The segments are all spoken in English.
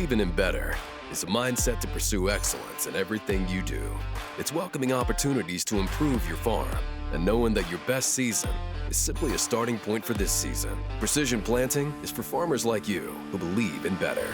Believing in better is a mindset to pursue excellence in everything you do. It's welcoming opportunities to improve your farm and knowing that your best season is simply a starting point for this season. Precision planting is for farmers like you who believe in better.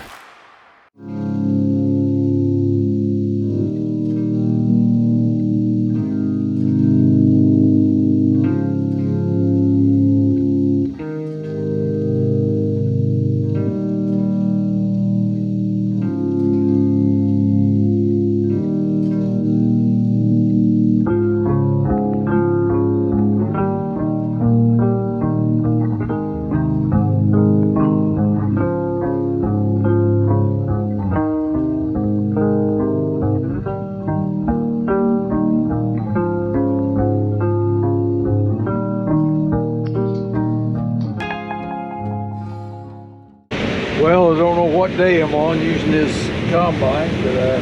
Well, I don't know what day I'm on using this combine, but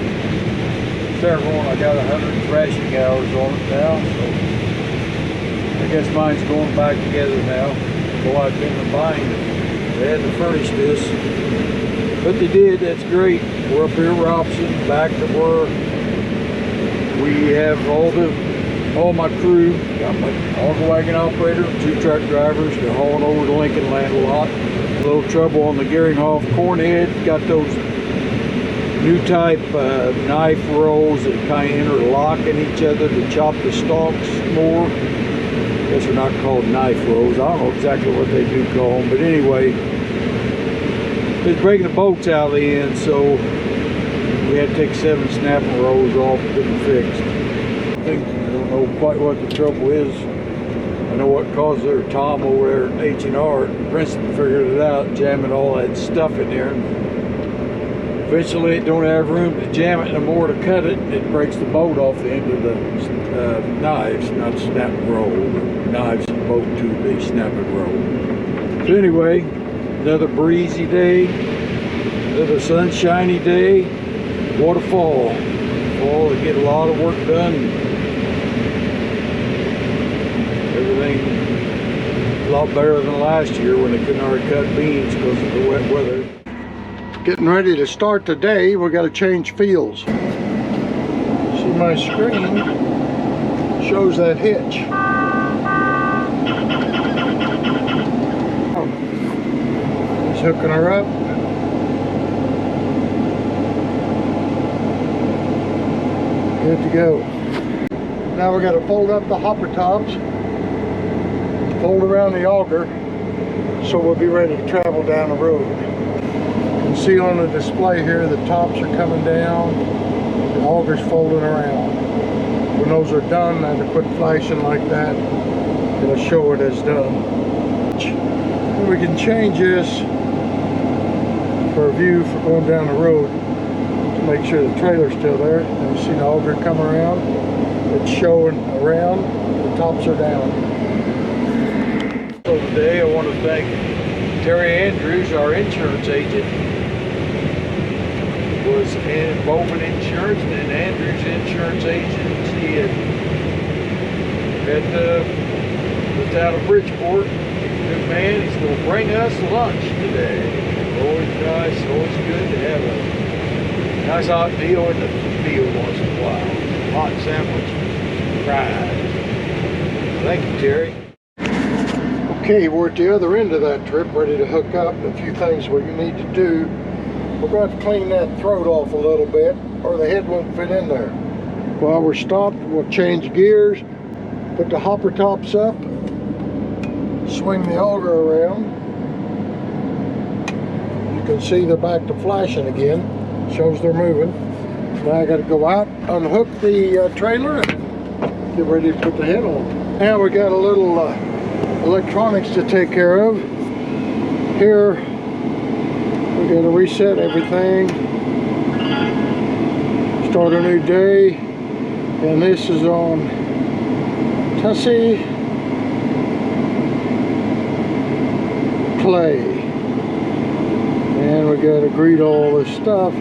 several, I got 100 thrashing hours on it now, so I guess mine's going back together now. Well, I've been in a bind. They had to furnish this, but they did. That's great. We're up here at Robson, back to where we have all my crew. Got my Auger wagon operator, 2 truck drivers. They're hauling over the Lincoln land a lot. A little trouble on the Geringhoff corn head. Got those new type knife rolls that kind of interlock in each other to chop the stalks more. I guess they're not called knife rolls. I don't know exactly what they do call them, but anyway, it's breaking the bolts out of the end, so we had to take 7 snapping rolls off to get them fixed. I don't know quite what the trouble is. I know what caused their Tom over there at H&R. Princeton figured it out, jamming all that stuff in there. Eventually it don't have room to jam it no more to cut it. It breaks the bolt off the end of the knives, not snap and roll. The knives and bolt too, they snap and roll. So anyway, another breezy day, another sunshiny day. What a fall. Fall to get a lot of work done. Everything a lot better than last year when they couldn't already cut beans because of the wet weather. Getting ready to start the day, we got to change fields. See, my screen shows that hitch. He's hooking her up. Good to go. Now we got to fold up the hopper tops, fold around the auger, so we'll be ready to travel down the road. You can see on the display here the tops are coming down, the auger's folding around. When those are done, I have to quit flashing like that. It'll show it as done. And we can change this for a view for going down the road to make sure the trailer's still there. And you see the auger come around. It's showing around, the tops are down. So today I want to thank Terry Andrews, our insurance agent. Was in Bowman Insurance and Andrews Insurance Agency was out of Bridgeport. He's a good man. He's going to bring us lunch today. Always nice, always good to have a nice hot deal in the field once in a while. Hot sandwich, fries. Thank you, Terry. Okay, we're at the other end of that trip, ready to hook up. A few things we need to do. We're going to clean that throat off a little bit, or the head won't fit in there. While we're stopped, we'll change gears, put the hopper tops up, swing the auger around. You can see they're back to flashing again. Shows they're moving. Now I got to go out, unhook the trailer, and get ready to put the head on. Now we got a little electronics to take care of. Here we got to reset everything, start a new day, and this is on Tussie Clay, and we got to greet all this stuff.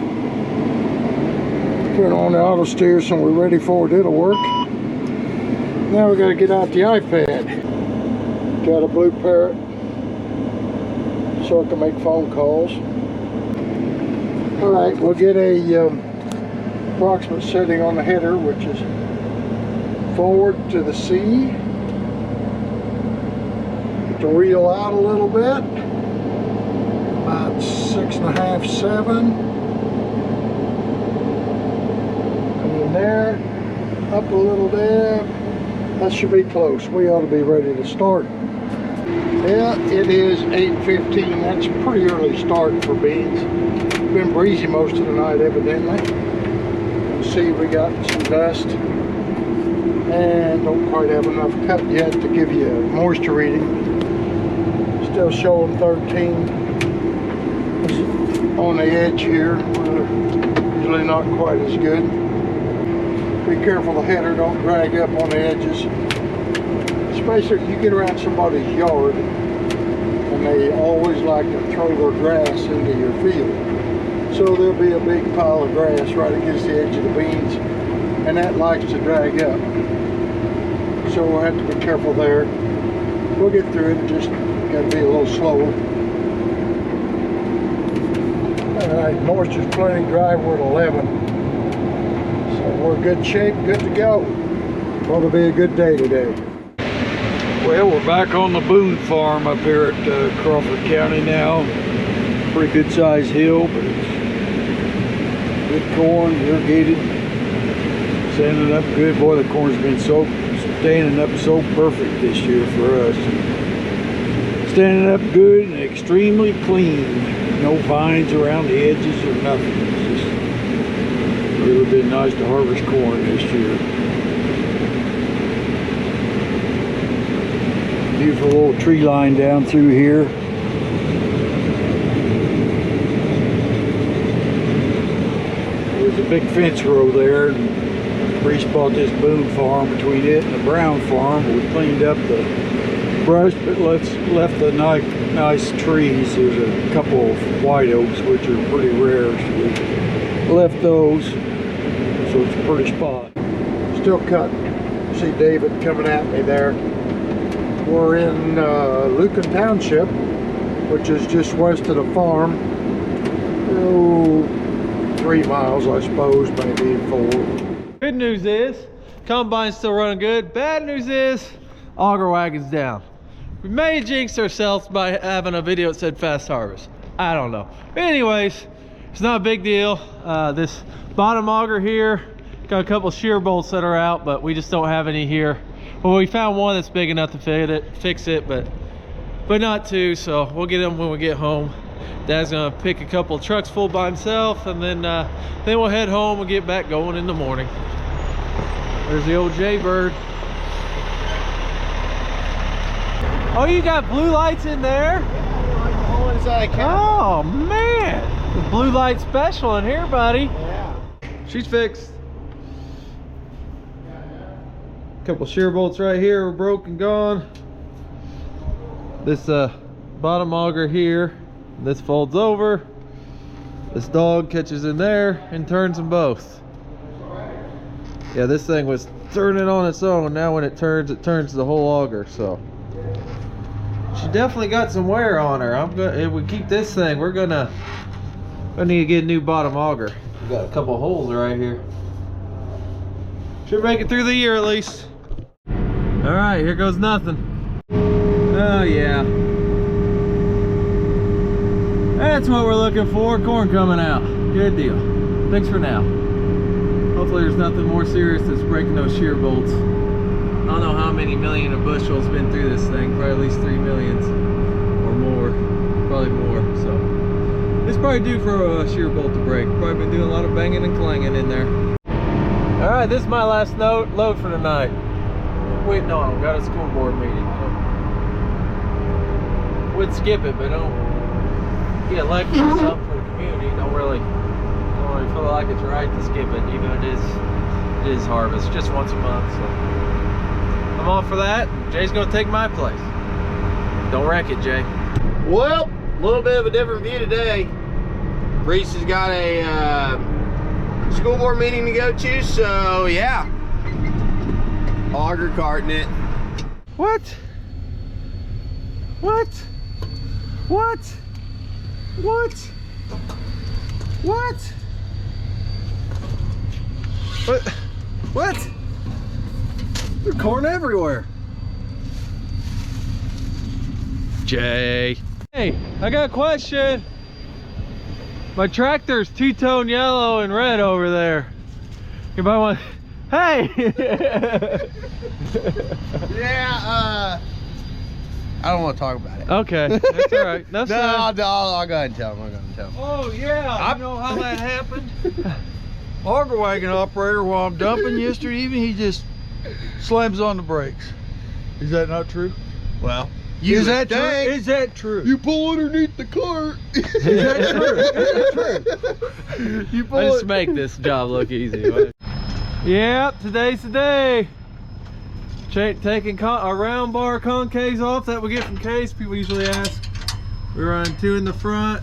Turn on the auto steer so we're ready for it. It'll work. Now we got to get out the iPad. Got a Blue Parrot so I can make phone calls. All right, we'll get a approximate setting on the header, which is forward to the C. Get the reel out a little bit, about 6.5, 7. And in there, up a little dab. That should be close. We ought to be ready to start. Yeah, it is 8:15. That's a pretty early start for beans. It's been breezy most of the night, evidently. See, we got some dust and don't quite have enough cut yet to give you a moisture reading. Still showing 13 on the edge here. Usually not quite as good. Be careful the header don't drag up on the edges. Especially if you get around somebody's yard and they always like to throw their grass into your field. So there'll be a big pile of grass right against the edge of the beans, and that likes to drag up. So we'll have to be careful there. We'll get through it, just got to be a little slower. All right, moisture's plenty dry, we're at 11. So we're in good shape, good to go. Ought to be a good day today. Well, we're back on the Boone farm up here at Crawford County now. Pretty good sized hill, but it's good corn, irrigated, standing up good. Boy, the corn's been standing up so perfect this year for us. Standing up good and extremely clean. No vines around the edges or nothing. It's just really been nice to harvest corn this year. Beautiful little tree line down through here. There's a big fence row there, and Reese bought this Boone farm between it and the Brown farm. We cleaned up the brush, but left the nice trees. There's a couple of white oaks, which are pretty rare, so we left those. So it's a pretty spot. Still cutting. See David coming at me there. We're in Lucan Township, which is just west of the farm. Oh, 3 miles, I suppose, maybe 4. Good news is, combine's still running good. Bad news is, auger wagon's down. We may jinx ourselves by having a video that said fast harvest. I don't know. But anyways, it's not a big deal. This bottom auger here, got a couple shear bolts that are out, but we just don't have any here. Well, we found one that's big enough to fix it, but not two, so we'll get them when we get home. Dad's gonna pick a couple trucks full by himself, and then we'll head home and get back going in the morning. There's the old Jaybird. Oh, you got blue lights in there? Oh man, the blue light special in here, buddy. Yeah. She's fixed. Couple shear bolts right here were broken, gone. This bottom auger here, this folds over. This dog catches in there and turns them both. Yeah, this thing was turning on its own. Now when it turns the whole auger. So she definitely got some wear on her. If we keep this thing, we're gonna need to get a new bottom auger. We got a couple holes right here. Should make it through the year at least. All right, here goes nothing. Oh yeah, that's what we're looking for. Corn coming out. Good deal. Thanks for now. Hopefully there's nothing more serious that's breaking those shear bolts. I don't know how many million of bushels been through this thing. Probably at least 3 million or more. Probably more. So it's probably due for a shear bolt to break. Probably been doing a lot of banging and clanging in there. All right, this is my last load for tonight. Waiting on them. Got a school board meeting. Would skip it, but don't get elected or something for the community. Don't really feel like it's right to skip it, even if it is harvest just once a month. So I'm all for that. Jay's gonna take my place. Don't wreck it, Jay. Well, a little bit of a different view today. Reese has got a school board meeting to go to, so yeah. Auger carting it. What? What? What? What? What? What? What? There's corn everywhere. Jay. Hey, I got a question. My tractor's two-tone yellow and red over there. You might want. Hey. Yeah. I don't want to talk about it. Okay, that's all right. That's No, fine. I'll go ahead and tell him. I'll go ahead and tell him. Oh yeah, you know how that happened? Auger wagon operator, while I'm dumping yesterday evening, he just slams on the brakes. Is that not true? Well, Is that true? Is that true? You pull underneath the cart. Is that true? Is that true? You pull I just it. make this job look easy. Yeah, today's the day. Taking a round bar concaves off that we get from Case. People usually ask. We run 2 in the front,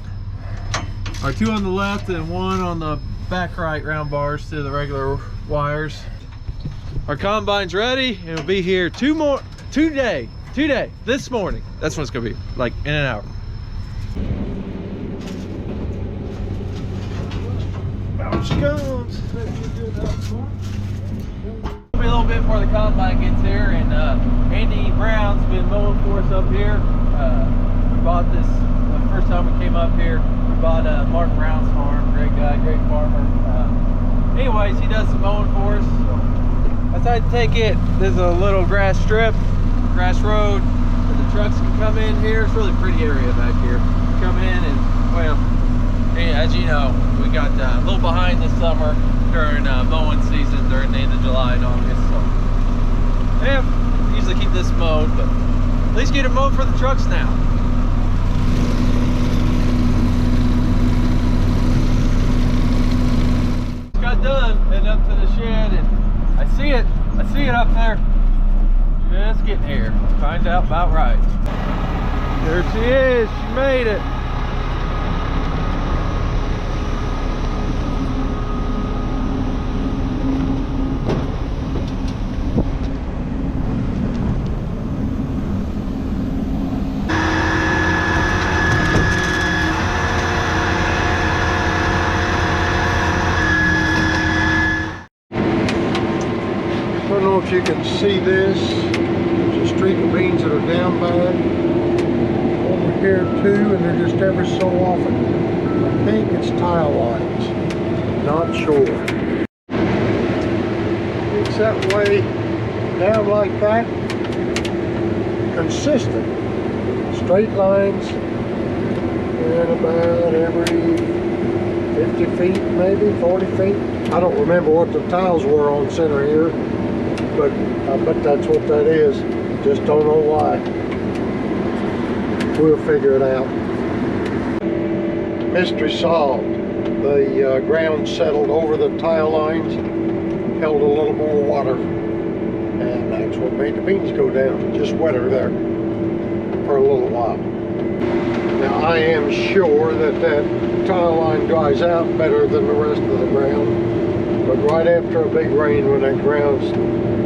or 2 on the left and 1 on the back right round bars to the regular wires. Our combine's ready and it'll be here today, this morning. That's when it's gonna be, like in an hour. Out she comes. It'll be a little bit before the combine gets here, and Andy Brown's been mowing for us up here. We bought this the first time we came up here. We bought Mark Brown's farm. Great guy, great farmer. Anyways, he does some mowing for us. So I decided to take it. There's a little grass strip, grass road, where the trucks can come in here. It's a really pretty area back here. Come in and, well, as you know, we got a little behind this summer during mowing season during the end of July and August. So, yeah, usually keep this mowed, but at least get it mowed for the trucks now. Got done heading up to the shed, and I see it up there. Just getting here. Find out about right. There she is. She made it. I don't know if you can see this. There's a streak of beans that are down bad. Over here too, and they're just ever so often. I think it's tile lines. Not sure. It's that way down like that. Consistent. Straight lines. And about every 50 feet, maybe 40 feet. I don't remember what the tiles were on center here. But I bet that's what that is. Just don't know why. We'll figure it out. Mystery solved. The ground settled over the tile lines, held a little more water, and that's what made the beans go down. Just wetter there for a little while. Now I am sure that that tile line dries out better than the rest of the ground, but right after a big rain, when that ground's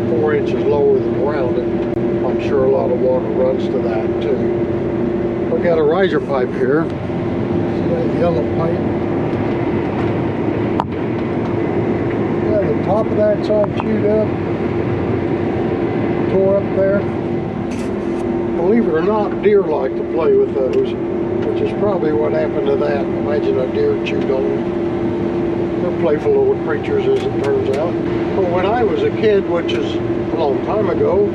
4 inches lower than around it, I'm sure a lot of water runs to that too. I've got a riser pipe here. See that yellow pipe? Yeah, the top of that's all chewed up, tore up there. Believe it or not, deer like to play with those, which is probably what happened to that. Imagine a deer chewed on them. They're playful little creatures, as it turns out. But when I was a kid, which is a long time ago,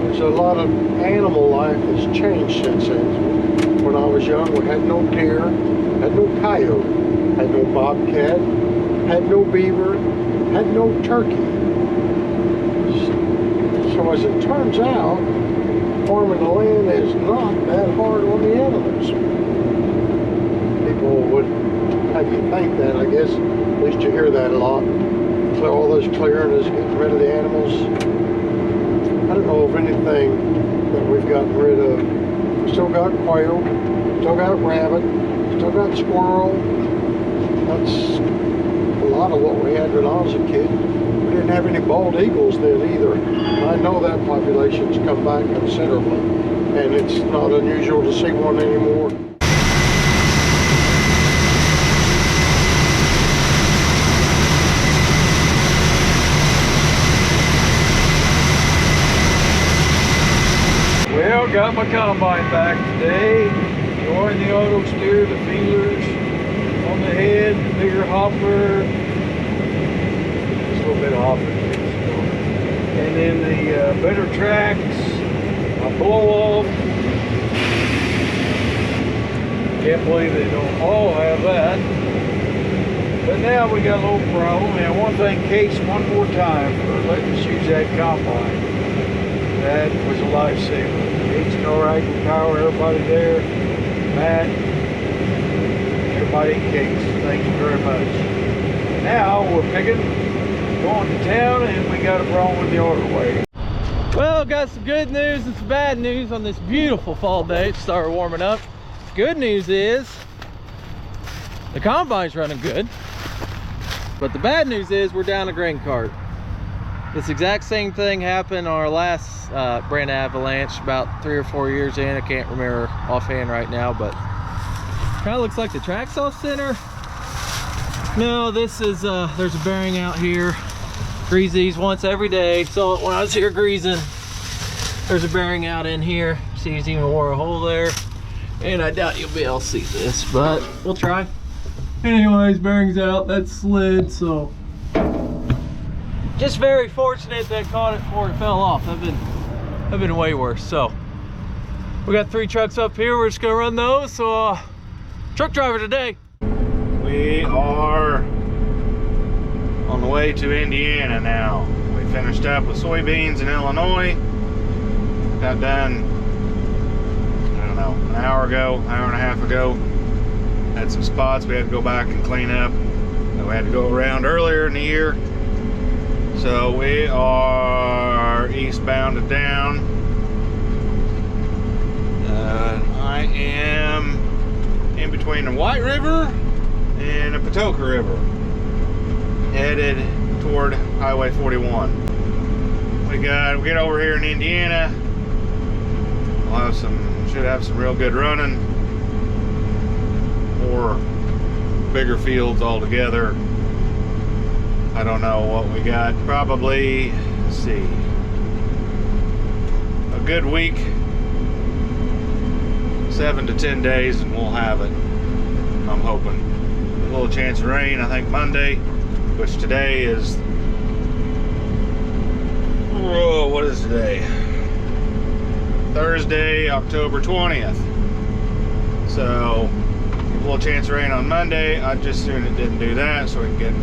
there's a lot of animal life has changed since then. When I was young, we had no deer, had no coyote, had no bobcat, had no beaver, had no turkey. So as it turns out, farming the land is not that hard on the animals. People would have you think that, I guess. At least you hear that a lot. So all this clearing is getting rid of the animals. I don't know of anything that we've gotten rid of. We still got quail, still got rabbit, still got squirrel. That's a lot of what we had when I was a kid. We didn't have any bald eagles then either. I know that population's come back considerably, and it's not unusual to see one anymore. got my combine back today. Joined the auto steer, the feelers on the head, the bigger hopper. Just a little bit of hopper. And then the better tracks, my blow off. Can't believe they don't all have that. But now we got a little problem. And one thing, Case, one more time for letting us use that combine. That was a lifesaver. H&R Agri Power, everybody there, Matt, everybody at Case, thank you very much. Now we're going to town, and we got a problem with the order wagon. Well, got some good news and some bad news on this beautiful fall day. It started warming up. Good news is the combine's running good, but the bad news is we're down a grain cart. This exact same thing happened on our last brand avalanche about 3 or 4 years in. I can't remember offhand right now, but kind of looks like the track's off center. No, this is there's a bearing out here. Grease these once every day. Saw it when I was here greasing. There's a bearing out in here. See, it's even wore a hole there. And I doubt you'll be able to see this, but we'll try. Anyways, bearing's out. That slid, so just very fortunate that caught it before it fell off. I've been way worse. So we got 3 trucks up here. We're just gonna run those. So truck driver today. We are on the way to Indiana now. We finished up with soybeans in Illinois. Got done, I don't know, an hour and a half ago. Had some spots we had to go back and clean up that we had to go around earlier in the year. So we are eastbound to down. I am in between the White River and the Patoka River, headed toward Highway 41. We get over here in Indiana. We'll have should have some real good running, or bigger fields altogether. I don't know what we got. Probably, let's see, a good week, 7 to 10 days, and we'll have it. I'm hoping. A little chance of rain, I think Monday, which today is, oh, what is today? Thursday, October 20th. So, a little chance of rain on Monday. I just assumed it didn't do that, so we can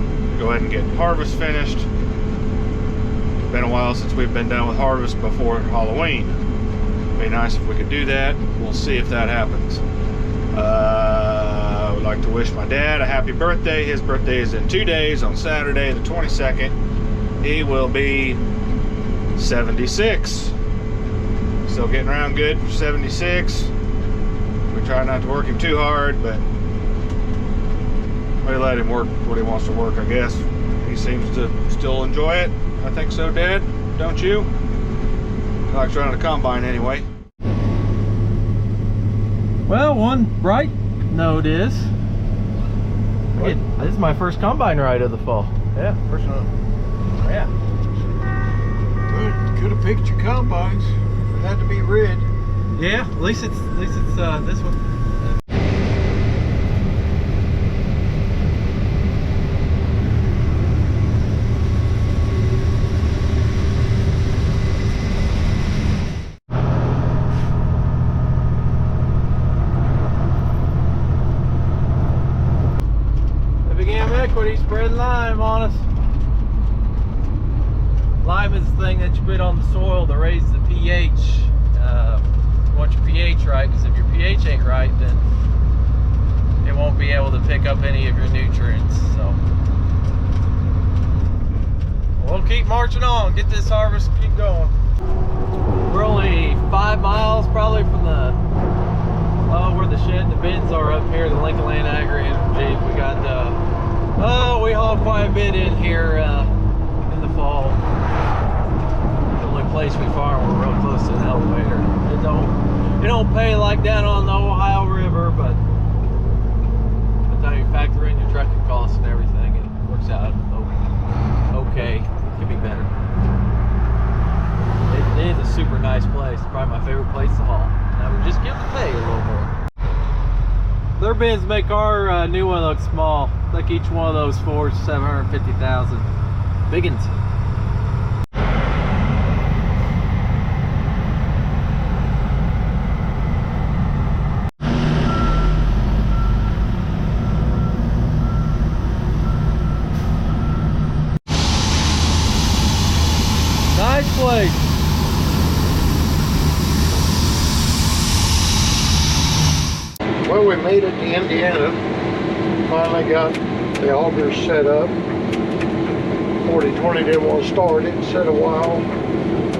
go ahead and get harvest finished. It's been a while since we've been done with harvest before Halloween. It'd be nice if we could do that. We'll see if that happens. I would like to wish my dad a happy birthday. His birthday is in 2 days, on Saturday the 22nd. He will be 76. Still getting around good for 76. We try not to work him too hard, but we let him work what he wants to work, I guess. He seems to still enjoy it. I think so, Dad. Don't you? He likes running a combine anyway. Well, one bright note is this is my first combine ride of the fall. Yeah, first one. Yeah. Could have picked your combines. It had to be red. Yeah, at least it's this one. They began equity spreading lime on us. Lime is the thing that you put on the soil to raise the pH. You want your pH right, because if your pH ain't right, then it won't be able to pick up any of your nutrients. So we'll keep marching on, get this harvest, keep going. We're only 5 miles probably from the where the shed and the bins are up here, the Lincoln Land Agri Energy. We got we haul quite a bit in here in the fall. The only place we farm, we're real close to an elevator. It don't pay like down on the Ohio River, but by the time you factor in your trucking costs and everything, it works out okay. It could be better. It is a super nice place. It's probably my favorite place to haul. bins make our new one look small. Like each one of those Fords, 750,000. Biggins. Nice place. Well, we made it to Indiana. Finally got the Auger set up. 4020 didn't want to start it. Set a while.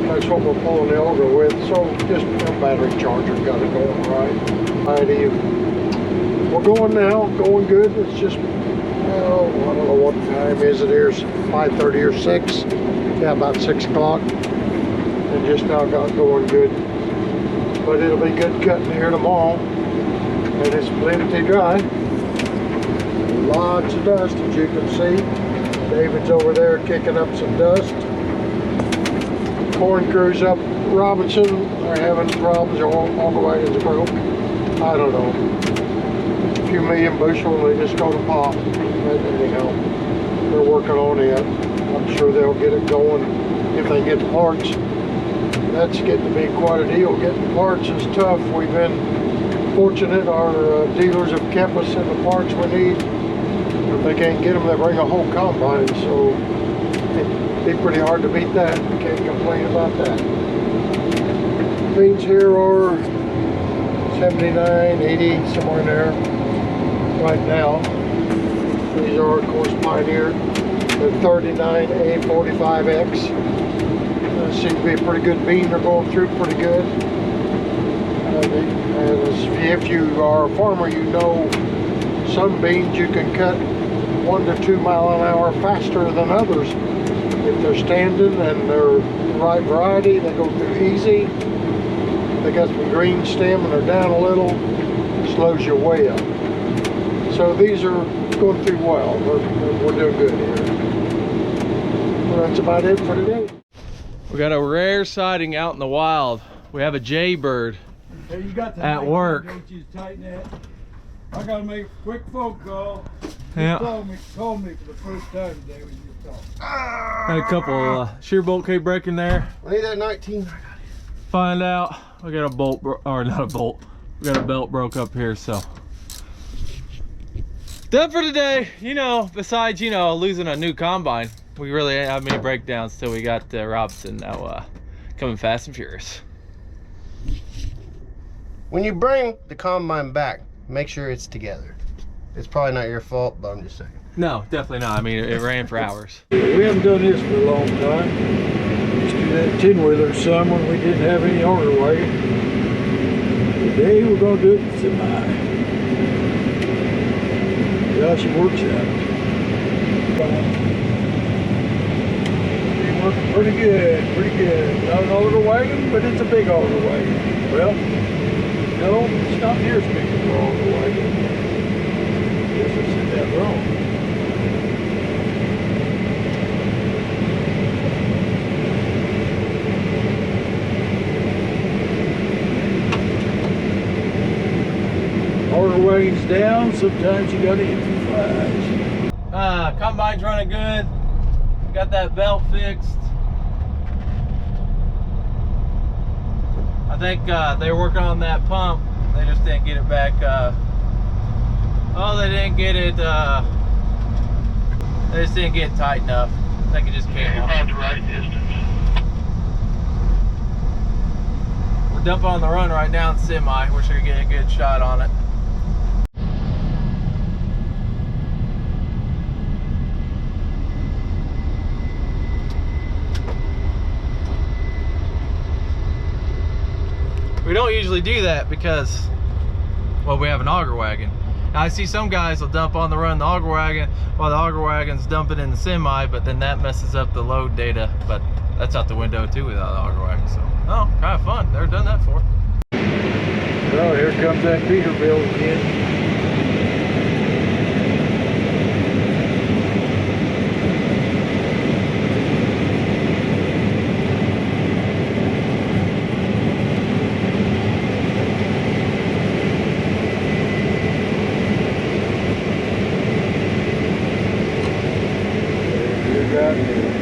That's what we're pulling the Auger with. So just a battery charger got it going right. We're going now. Going good. It's just, well, I don't know what time is it here. It's 5:30 or 6. Yeah, about 6 o'clock. And just now got going good. But it'll be good cutting here tomorrow. And it's plenty dry. Lots of dust, as you can see. David's over there kicking up some dust. Corn crews up Robinson are having problems. All the wagons are broke. I don't know. A few million bushel, they just go to pop. But anyhow, they're working on it. I'm sure they'll get it going if they get the parts. That's getting to be quite a deal. Getting parts is tough. We've been fortunate. Our dealers have kept us in the parts we need. If they can't get them, they bring a whole combine. So it'd be pretty hard to beat that. Can't complain about that. Beans here are 79, 80, somewhere in there right now. These are, of course, Pioneer. The 39A45X. Seem to be a pretty good bean. They're going through pretty good. If you are a farmer, you know some beans you can cut 1 to 2 miles an hour faster than others. If they're standing and they're the right variety, they go through easy. They got some green stem and they're down a little, slows you way up. So these are going through well. We're doing good here. Well, that's about it for today. We got a rare sighting out in the wild. We have a jaybird at work. I gotta make a quick phone call. Yeah. Call me for the first time today when you talk. Had a couple shear bolt cable breaking there. I need that 19. Find out we got a bolt, or not a bolt. We got a belt broke up here, so. Done for today. You know, besides, you know, losing a new combine, we really didn't have many breakdowns till we got Robinson now coming fast and furious. When you bring the combine back, make sure it's together. It's probably not your fault, but I'm just saying. No, definitely not. I mean, it ran for hours. We haven't done this for a long time. We used to do that 10-wheeler some when we didn't have any Auger wagon. Today we're gonna do it in semi. Josh works out. Working pretty good, pretty good. Not an Auger wagon, but it's a big Auger wagon. Well, no, it's not near as big as an Auger wagon. Guess I said that wrong. Auger wagon's down, sometimes you gotta improvise. Combine's running good. Got that belt fixed. I think they were working on that pump. They just didn't get it back. They didn't get it. They just didn't get it tight enough. I think it just came off. About the right distance. We're dumping on the run right now in semi. We're sure to get a good shot on it. We don't usually do that because, well, we have an auger wagon. Now, I see some guys will dump on the run the auger wagon while the auger wagon's dumping in the semi, but then that messes up the load data. But that's out the window too without the auger wagon. So, oh, kind of fun. Never done that before. Well, here comes that Peterbilt again. got to.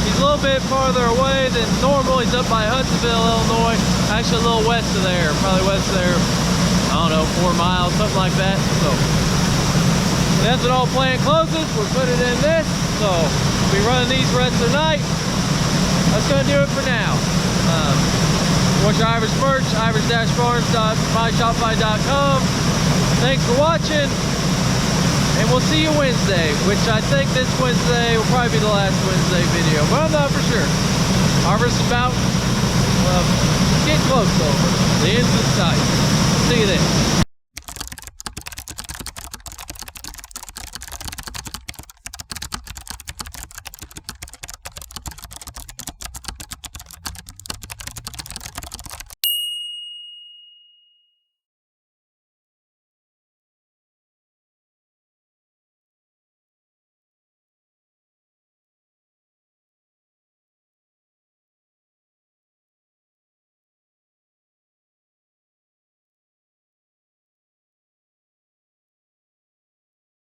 He's a little bit farther away than normal. He's up by Hudsonville, Illinois. Actually a little west of there, probably west of there, I don't know, 4 miles, something like that. So that's when all plant closes. We're putting it in this. So we'll be running these rest of the night. That's gonna do it for now. Watch your Ivers merch, ivers-farms.myshopify.com. Thanks for watching. And we'll see you Wednesday, which I think this Wednesday will probably be the last Wednesday video, but I'm not for sure. Harvest about, well, getting close over. The end's in sight. See you then.